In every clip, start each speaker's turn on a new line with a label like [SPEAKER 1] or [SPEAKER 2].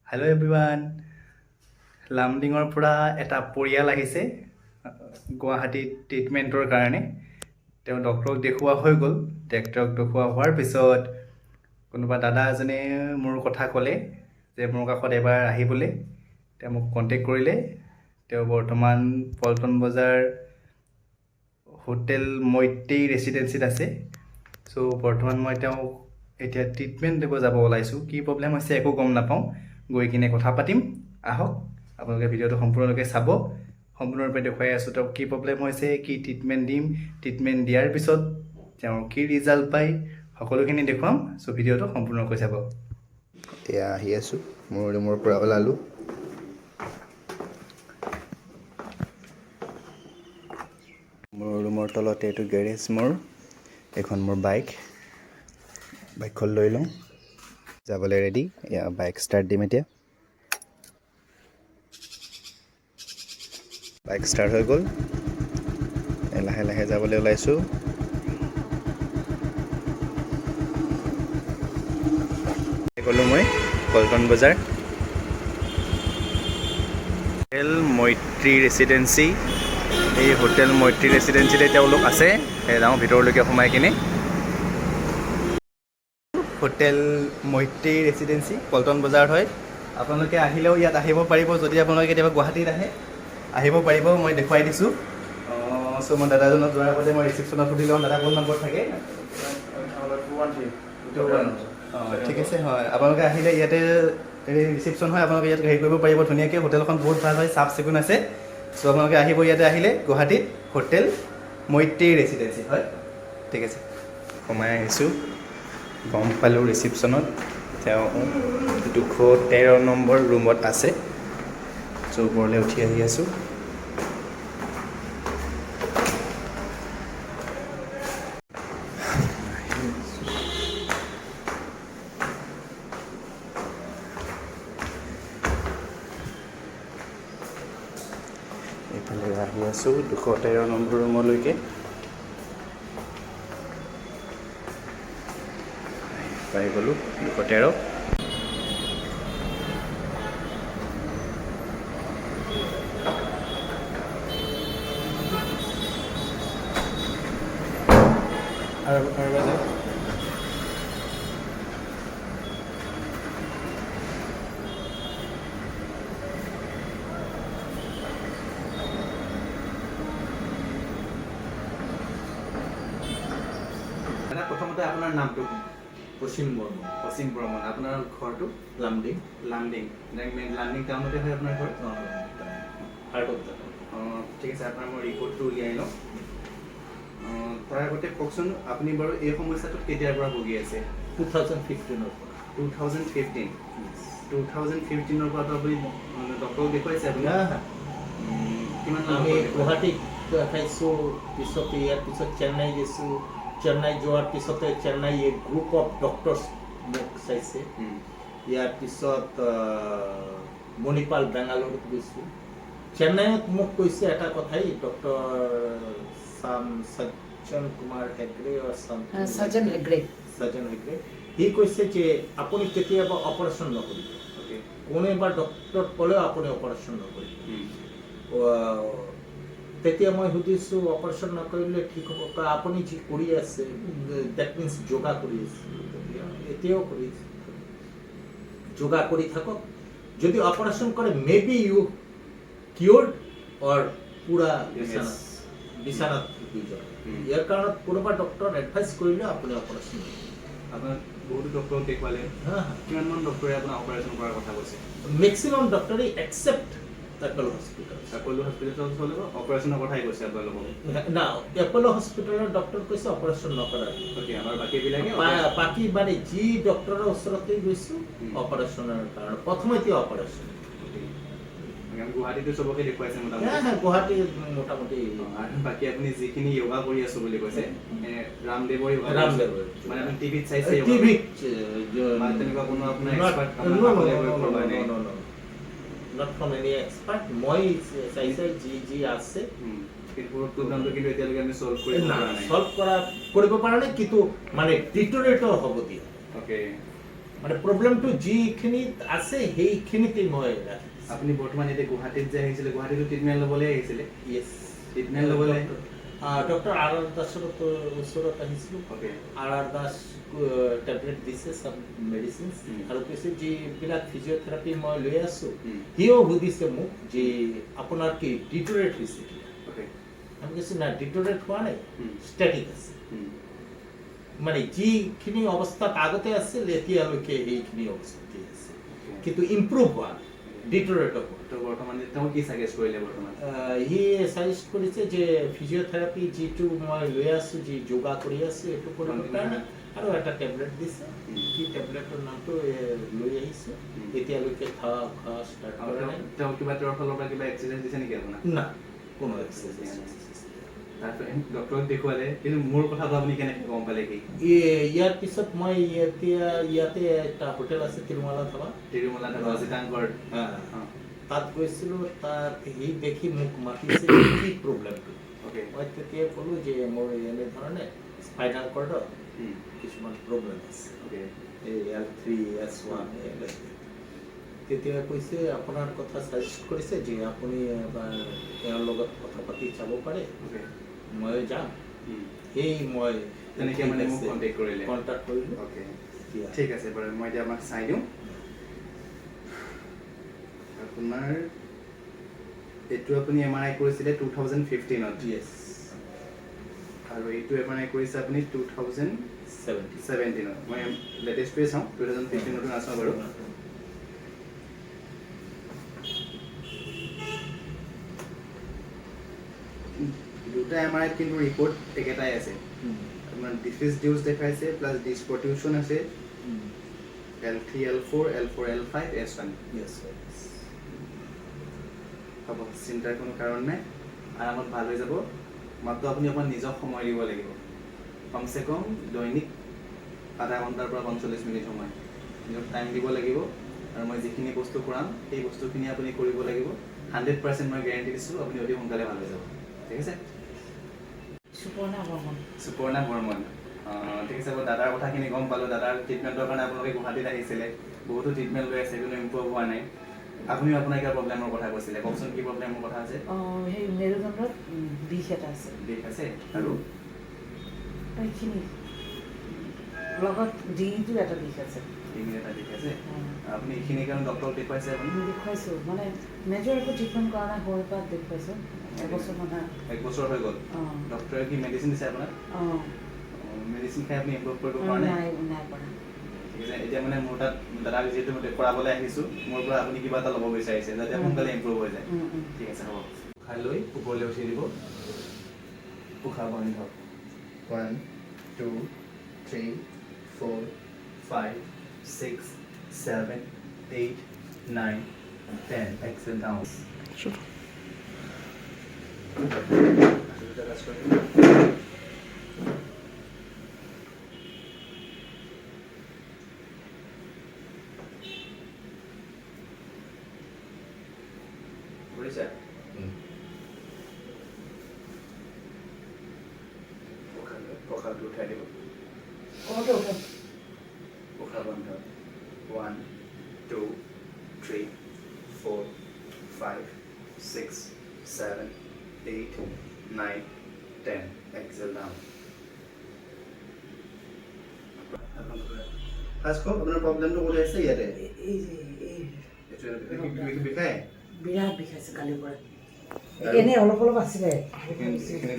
[SPEAKER 1] Hello' everyone, লামডিঙৰ পৰা এটা পৰিয়াল আহিছে গুৱাহাটীত ট্ৰিটমেণ্টৰ কাৰণে। তেওঁ ডক্টৰক দেখুওৱা হৈ গ'ল। ডক্টৰক দেখুওৱা হোৱাৰ পিছত কোনোবা দাদা এজনে মোৰ কথা ক'লে যে মোৰ কাষত এবাৰ আহিবলৈ। তেওঁ মোক কণ্টেক্ট কৰিলে। তেওঁ বৰ্তমান পল্টন বজাৰ হোটেল মৈত্ৰী ৰেচিডেঞ্চিত আছে। চ' বৰ্তমান মই তেওঁক এতিয়া ট্ৰিটমেণ্ট দিব যাব ওলাইছোঁ। কি প্ৰব্লেম হৈছে একো গম নাপাওঁ। গৈ কিনে কথা পাতিম। আহক, আপোনালোকে ভিডিঅ'টো সম্পূৰ্ণৰূপে চাব। সম্পূৰ্ণৰূপে দেখুৱাই আছোঁ তেওঁক কি প্ৰব্লেম হৈছে, কি ট্ৰিটমেণ্ট দিম, ট্ৰিটমেণ্ট দিয়াৰ পিছত তেওঁৰ কি ৰিজাল্ট পায়, সকলোখিনি দেখুৱাম। চ' ভিডিঅ'টো সম্পূৰ্ণকৈ চাব।
[SPEAKER 2] এয়া আহি আছোঁ, মোৰ ৰুমৰ পৰা ওলালোঁ। মোৰ ৰুমৰ তলতে এইটো গেৰেজ মোৰ। এইখন মোৰ বাইকখন লৈ লওঁ, যাবলৈ ৰেডি। এয়া বাইক ষ্টাৰ্ট দিম এতিয়া। বাইক ষ্টাৰ্ট হৈ গ'ল। লাহে লাহে যাবলৈ ওলাইছোঁ। গ'লোঁ মই পল্টন বজাৰ হোটেল মৈত্ৰী ৰেচিডেঞ্চি। এই হোটেল মৈত্ৰী ৰেচিডেঞ্চিতে তেওঁলোক আছে। যাওঁ ভিতৰলৈকে সোমাই কিনে। হোটেল মৈত্ৰী ৰেচিডেঞ্চি পল্টন বজাৰত হয়। আপোনালোকে আহিলেও ইয়াত আহিব পাৰিব। যদি আপোনালোকে কেতিয়াবা গুৱাহাটীত আহিব পাৰিব। মই দেখুৱাই দিছোঁ। চ' মই দাদাজনক যোৱাৰ আগতে মই ৰিচিপশ্যনত সুধি লওঁ দাদা কোন নম্বৰ থাকে। ঠিক আছে, হয়। আপোনালোকে আহিলে ইয়াতে ৰিচিপশ্যন হয়। আপোনালোকে ইয়াত হেৰি কৰিব পাৰিব ধুনীয়াকৈ। হোটেলখন বহুত ভাল হয়, চাফ চিকুণ আছে। চ' আপোনালোকে আহিব ইয়াতে আহিলে গুৱাহাটীত হোটেল মৈত্ৰী ৰেচিডেঞ্চি হয়। ঠিক আছে, সোমাই আহিছোঁ। গম পালোঁ ৰিচিপশ্যনত তেওঁ 213 নম্বৰ ৰুমত আছে। চ' ওপৰলৈ উঠি আহি আছোঁ। এইফালে আহি আছোঁ 213 নম্বৰ ৰুমলৈকে। পাই গ'লোঁ 213। আৰু প্ৰথমতে আপোনাৰ নামটো
[SPEAKER 3] পশ্চিম
[SPEAKER 1] বৰ্মন। আপোনাৰ ঘৰটো
[SPEAKER 3] লামডিং
[SPEAKER 1] লামডিং টাউনতে হয় আপোনাৰ ঘৰ?
[SPEAKER 3] হাৰ্ট অফ দ্য
[SPEAKER 1] ঠিক আছে, আপোনাৰ মই ৰিপৰ্টটো উলিয়াই লওঁ। তাৰ আগতে কওকচোন আপুনি বাৰু এই সমস্যাটোত কেতিয়াৰ পৰা ভুগি আছে?
[SPEAKER 3] 2015 পৰা।
[SPEAKER 1] 2015 পৰাতো আপুনি ডক্টৰক দেখুৱাইছে আপুনি? কিমান
[SPEAKER 3] আমি গুৱাহাটীত দেখাইছোঁ, পিছত ইয়াৰ পিছত চেন্নাই গৈছোঁ। চেন্নাই যোৱাৰ পিছতে চেন্নাই গ্ৰুপ অফ ডক্টৰ্ছ মোক চাইছে। ইয়াৰ পিছত মণিপাল বেংগালুৰুত গৈছোঁ। চেন্নাইত মোক কৈছে এটা কথাই, ডক্টৰ সজ্জন কুমাৰ হেগড়ে সজ্জন হেগড়ে সি কৈছে যে আপুনি কেতিয়াবা অপাৰেশ্যন নকৰিব। কোনোবা ডক্টৰ ক'লেও আপুনি অপাৰেশ্যন নকৰিব। তেতিয়া মই সুধিছোঁ অপাৰেশ্যন নকৰিলে ঠিক হ'ব? আপুনি যি কৰি আছে, ডেট মিনছ যোগা কৰি আছে, এতিয়াও কৰি আছে, যোগা কৰি থাকক। যদি অপাৰেশ্যন কৰে মে বি ইউ কিয়ৰ্ড অৰ পুৰা বিছানাত হৈ যাব। ইয়াৰ কাৰণত কোনোবা ডক্টৰ এডভাইচ কৰিলে আপুনি অপাৰেশ্যন কৰিব।
[SPEAKER 1] আপোনাৰ বহুতো ডক্টৰক দেখুৱালে, কিমানমান ডক্টৰে আপোনাৰ অপাৰেশ্যন কৰাৰ কথা কৈছে?
[SPEAKER 3] মেক্সিমাম ডক্টৰে এক্সেপ্ট এপ'ল হস্পিটেল।
[SPEAKER 1] এপ'ল হস্পিটেলত হ'লেও অপাৰেশ্যনৰ কথাই কৈছে আপোনালোকক?
[SPEAKER 3] না, এপ'ল হস্পিটেলৰ ডক্টৰ কৈছে অপাৰেশ্যন নকৰাৰ।
[SPEAKER 1] আমাৰ বাকীবিলাকে
[SPEAKER 3] বাকী মানে যি ডক্টৰৰ ওচৰতে গৈছোঁ অপাৰেশ্যনৰ কাৰণে, প্ৰথমতে অপাৰেশ্যন।
[SPEAKER 1] গুৱাহাটীতো চবকে দেখুৱাইছে মোটামুটি?
[SPEAKER 3] গুৱাহাটী মোটামুটি।
[SPEAKER 1] আৰু বাকী আপুনি যিখিনি য়োগা কৰি আছো বুলি কৈছে, ৰামদেৱৰ য়োগা মানে আপুনি টিভিত চাইছে?
[SPEAKER 3] টিভিত
[SPEAKER 1] তেনেকুৱা কোনো আপোনাৰ
[SPEAKER 3] নট ফ্ৰম এনি এক্সপাৰ্ট। মই চাইছে যি আছে
[SPEAKER 1] প্ৰব্লেমটো কিন্তু এতিয়ালৈকে আমি সলভ কৰিব পৰা নাই,
[SPEAKER 3] কিন্তু মানে ডিটৰেটৰ হ'ব দিয়া।
[SPEAKER 1] অ'কে,
[SPEAKER 3] মানে প্ৰব্লেমটো যিখিনিত আছে সেইখিনিতেই মই ৰাখি
[SPEAKER 2] আপুনি বৰ্তমান এতিয়া গুৱাহাটীত যে আহিছিলে গুৱাহাটীতো ট্ৰিটমেণ্ট ল'বলৈ আহিছিলে
[SPEAKER 3] য়েছ
[SPEAKER 2] ট্ৰিটমেণ্ট ল'বলৈ
[SPEAKER 3] ডক্টৰ আৰ দাসৰ ওচৰত আহিছিলোঁ
[SPEAKER 2] অ'কে
[SPEAKER 3] আৰ দাস টেবলেট দিছে চব মেডিচিনছ আৰু কৈছে যিবিলাক ফিজিঅ'থেৰাপি মই লৈ আছোঁ সিও সুধিছে মোক যে আপোনাৰ কি ডিটৰেট হৈছে
[SPEAKER 2] অ'কে
[SPEAKER 3] আমি কৈছোঁ না ডিটৰেট হোৱা নাই ষ্টেটিক আছে মানে যিখিনি অৱস্থাত আগতে আছিল এতিয়ালৈকে সেইখিনি অৱস্থাতে আছে কিন্তু ইম্প্ৰুভ হোৱা ডিটৰেট হোৱা
[SPEAKER 2] তো বৰ্তমান তেওঁ কি ছাজেষ্ট কৰিলে বৰ্তমান
[SPEAKER 3] সি ছাজেষ্ট কৰিছে যে ফিজিঅ'থেৰাপি যিটো মই লৈ আছোঁ যি যোগা কৰি আছোঁ এইটো কৰিবৰ কাৰণে আৰু এটা টেবলেট দিছে কি টেবলেটৰ নামটো লৈ আহিছোঁ এতিয়ালৈকে খোৱা ষ্টাৰ্ট কৰা নাই
[SPEAKER 2] তেওঁ কিবা তেওঁৰ ফালৰ পৰা কিবা এক্সাৰচাইজ দিছে নেকি আপোনাক
[SPEAKER 3] না কোনো এক্সাৰচাইজ
[SPEAKER 2] তাৰপিছত ডক্টৰক দেখুৱালে কিন্তু মোৰ কথাটো আপুনি কেনেকৈ গম পালে কি
[SPEAKER 3] ইয়াৰ পিছত মই ইয়াতে এটা হোটেল আছে তিৰুমালা ধাবা
[SPEAKER 2] চিতাংকৰ
[SPEAKER 3] তাত গৈছিলোঁ তাত সি দেখি মোক মাতিছে কি প্ৰব্লেমটো মই তেতিয়া ক'লোঁ যে মোৰ এনেধৰণে স্পাইনাল কৰ্ডত কিছুমান প্ৰব্লেম আছে এই L3 S1 তেতিয়া কৈছে আপোনাৰ কথা ছাজেষ্ট কৰিছে যে আপুনি এবাৰ তেওঁৰ লগত কথা পাতি চাব পাৰে মই যাম সেই মই
[SPEAKER 2] তেনেকৈ মানে মোক
[SPEAKER 3] কণ্টেক্ট কৰিলোঁ
[SPEAKER 2] ঠিক আছে বাৰু মই এতিয়া আমাক চাই দিওঁ আপোনাৰ এইটো আপুনি MRI কৰিছিলে 2015ত
[SPEAKER 3] য়েছ
[SPEAKER 2] আৰু এইটো MRI কৰিছে আপুনি 2017ত মই লেটেষ্টটোৱে চাওঁ 2015টো নাচাওঁ বাৰু দুটা MRIত কিন্তু ৰিপৰ্ট একেটাই আছে আপোনাৰ ডিফিউজ ডিউজ দেখাইছে প্লাছ ডিছপ্ৰটিউশ্যন আছে L3 L4 L4 L5 S1
[SPEAKER 3] য়েছ
[SPEAKER 2] হ'ব চিন্তাৰ কোনো কাৰণ নাই আৰামত ভাল হৈ যাব মাত্ৰ আপুনি অকণমান নিজক সময় দিব লাগিব কমচে কম দৈনিক আধা ঘণ্টাৰ পৰা 45 মিনিট সময় নিজক টাইম দিব লাগিব আৰু মই যিখিনি বস্তু কৰাম সেই বস্তুখিনি আপুনি কৰিব লাগিব 100% মই গেৰেণ্টি দিছোঁ আপুনি অতি সোনকালে ভাল হৈ যাব ঠিক আছে সুপৰ্ণা বৰ্মন ঠিক আছে বাৰু দাদাৰ কথাখিনি গম পালোঁ দাদাৰ ট্ৰিটমেণ্টৰ কাৰণে আপোনালোকে গুৱাহাটীত আহিছিলে বহুতো ট্ৰিটমেণ্ট লৈ আছে কিন্তু ইম্প্ৰুভ হোৱা নাই আপুনিও আপোনাৰ কিবা প্ৰব্লেমৰ কথা কৈছিলে কওকচোন কি প্ৰব্লেমৰ কথা আছে
[SPEAKER 4] সেই মেৰুদণ্ডত বিষ এটা আছে
[SPEAKER 2] বিষ আছে আৰু
[SPEAKER 4] এইখিনি লগত ডিঙিটো এটা বিষ আছে
[SPEAKER 2] ডিঙিৰ এটা বিষ আছে আপুনি এইখিনি কাৰণে ডক্টৰক দেখুৱাইছে আপুনি
[SPEAKER 4] দেখুৱাইছোঁ মানে মেজৰ একো ট্ৰিটমেণ্ট কৰা নাই সৰুৰ পৰা দেখুৱাইছোঁ এবছৰ মানে
[SPEAKER 2] 1 বছৰ হৈ গ'ল ডক্টৰে কি মেডিচিন দিছে আপোনাক মেডিচিন খাই আপুনি ইম্প্ৰুভ কৰিব পৰা নাই
[SPEAKER 4] নাই পৰা
[SPEAKER 2] ঠিক আছে এতিয়া মানে মোৰ তাত দাদাক যিহেতু মই কৰাবলৈ আহিছোঁ মোৰ পৰা আপুনি কিবা এটা ল'ব বিচাৰিছে যাতে সোনকালে ইম্প্ৰুভ হৈ যায় ঠিক আছে হ'ব খাই লৈ ওপৰলৈ উঠি দিব উশাহ বন্ধ 1 2 3 4 5 6 7 8 9 10 exhale down বুঝিছে কঁকালটো উঠাই দিব উশাহ বন্ধ 1 2 3 4 5 6 7 8 9 10 exhale down ফাৰ্ষ্ট কওক আপোনাৰ প্ৰব্লেমটো ক'ত আছে ইয়াতে
[SPEAKER 4] এই যে এই
[SPEAKER 2] বিষায়
[SPEAKER 4] বিৰাট বিষাইছে কালিৰ পৰা এনেই অলপ অলপ আছিলে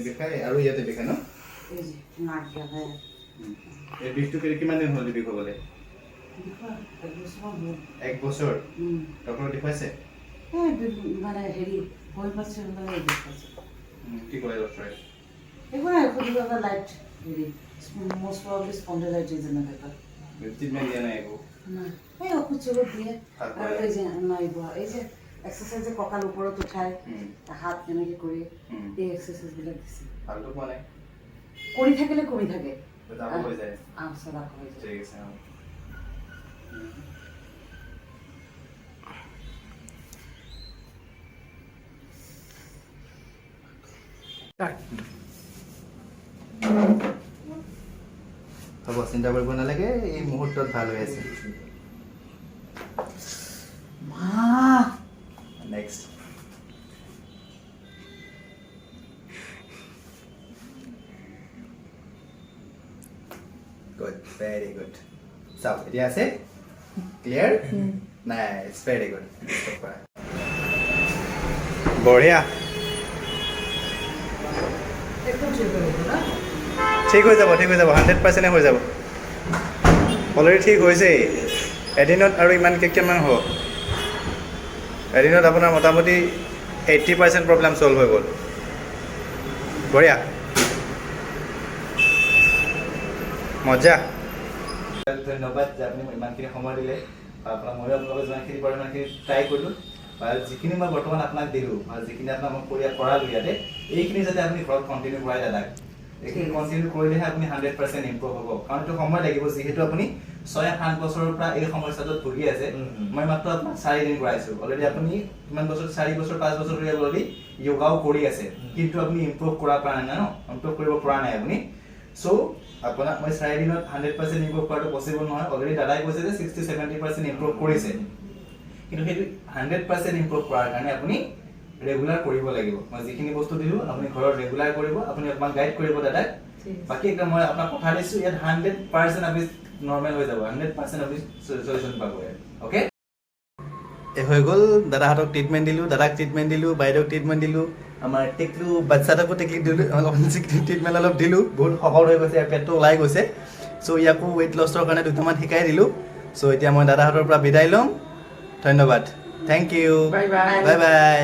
[SPEAKER 2] বিষায় আৰু ইয়াতে বিষায় ন
[SPEAKER 4] এই যে নাক বিষায়
[SPEAKER 2] এই বিষটো কিমান দিন হ'ল বিষ হ'বলৈ 1 বছৰ ডক্টৰ দেখুৱাইছে
[SPEAKER 4] মানে হেৰি হৈ পাইছে মানে দেখুৱাইছে
[SPEAKER 2] কি ক'লে ডক্টৰে
[SPEAKER 4] একো নাই সুধিব এটা লাইট হেৰি most probably spondylitis in the paper.
[SPEAKER 2] Treatment দিয়া নাই একো
[SPEAKER 4] নাই এই ঔষধ চৌষধ দিয়ে আৰু এই যে নাই বোৱা এই যে এক্সাৰচাইজ কঁকাল ওপৰত উঠাই হাত এনেকৈ কৰি এই এক্সাৰচাইজবিলাক দিছে
[SPEAKER 2] ভালটো পোৱা নাই
[SPEAKER 4] কৰি থাকিলে কমি থাকে
[SPEAKER 2] যাব হৈ যায়
[SPEAKER 4] চলা হৈ যায়
[SPEAKER 2] ঠিক আছে হ'ব চিন্তা কৰিব নালাগে এই মুহূৰ্তত ভাল হৈ আছে গুড ভেৰি গুড চাওক এতিয়া আছে ক্লিয়াৰ নাইচ ভেৰি গুড বঢ়িয়া
[SPEAKER 4] একদম ঠিক হৈ গ'ল না
[SPEAKER 2] ঠিক হৈ যাব 100% হৈ যাব অলৰেডি ঠিক হৈছেই এদিনত আৰু ইমান কিমান হ'ব এদিনত আপোনাৰ মোটামুটি 80% প্ৰব্লেম ছল্ভ হৈ গ'ল বঢ়িয়া মজা ধন্যবাদ যে আপুনি ইমানখিনি সময় দিলে আপোনাৰ ময়ো আপোনালোকে যিমানখিনি পাৰে ইমানখিনি ট্ৰাই কৰিলোঁ বা যিখিনি মই বৰ্তমান আপোনাক দিলোঁ বা যিখিনি আপোনাক মই কৰালোঁ ইয়াতে এইখিনি যাতে আপুনি ঘৰত কণ্টিনিউ কৰাই দাদাক এইখিনি কণ্টিনিউ কৰিলেহে আপুনি 100% ইম্প্ৰুভ হ'ব কাৰণ এইটো সময় লাগিব যিহেতু আপুনি 6-7 বছৰৰ পৰা এই সমস্যাটোত ভুগি আছে মই মাত্ৰ আপোনাক 4 দিন কৰাইছোঁ অলৰেডি আপুনি কিমান বছৰ 4 বছৰ 5 বছৰ ধৰি অলৰেডি য়োগাও কৰি আছে কিন্তু আপুনি ইম্প্ৰুভ কৰা পৰা নাই ন ইম্প্ৰুভ কৰিব পৰা নাই আপুনি চ' আপোনাক মই 4 দিনত 100% ইম্প্ৰুভ কৰাটো পচিবল নহয় অলৰেডি দাদাই কৈছে যে 60-70% ইম্প্ৰুভ কৰিছে কিন্তু সেইটো 100% ইম্প্ৰুভ কৰাৰ কাৰণে আপুনি ৰেগুলাৰ কৰিব লাগিব মই যিখিনি বস্তু দিলোঁ আপুনি ঘৰত ৰেগুলাৰ কৰিব আপুনি অকমান গাইড কৰিব দাদাক বাকি একদম মই আপোনাক কথা দিছোঁ ইয়াত 100% আপুনি নৰ্মেল হৈ যাব 100% আপুনি সলিউশন পাব ওকে হৈ গ'ল দাদাহঁতক ট্ৰিটমেণ্ট দিলোঁ দাদাক ট্ৰিটমেণ্ট দিলোঁ বাইদেউক ট্ৰিটমেণ্ট দিলোঁ আমাৰ টেকলো বাচ্চাটোকো টেকলি দিলোঁ অলপ ট্ৰিটমেণ্ট অলপ দিলোঁ বহুত শকত হৈ গৈছে পেটটো ওলাই গৈছে চ' ইয়াকো ৱেইট লছৰ কাৰণে দুটামান শিকাই দিলোঁ চ' এতিয়া মই দাদাহঁতৰ পৰা বিদায় ল'ম ধন্যবাদ thank U
[SPEAKER 4] bye bye
[SPEAKER 2] bye bye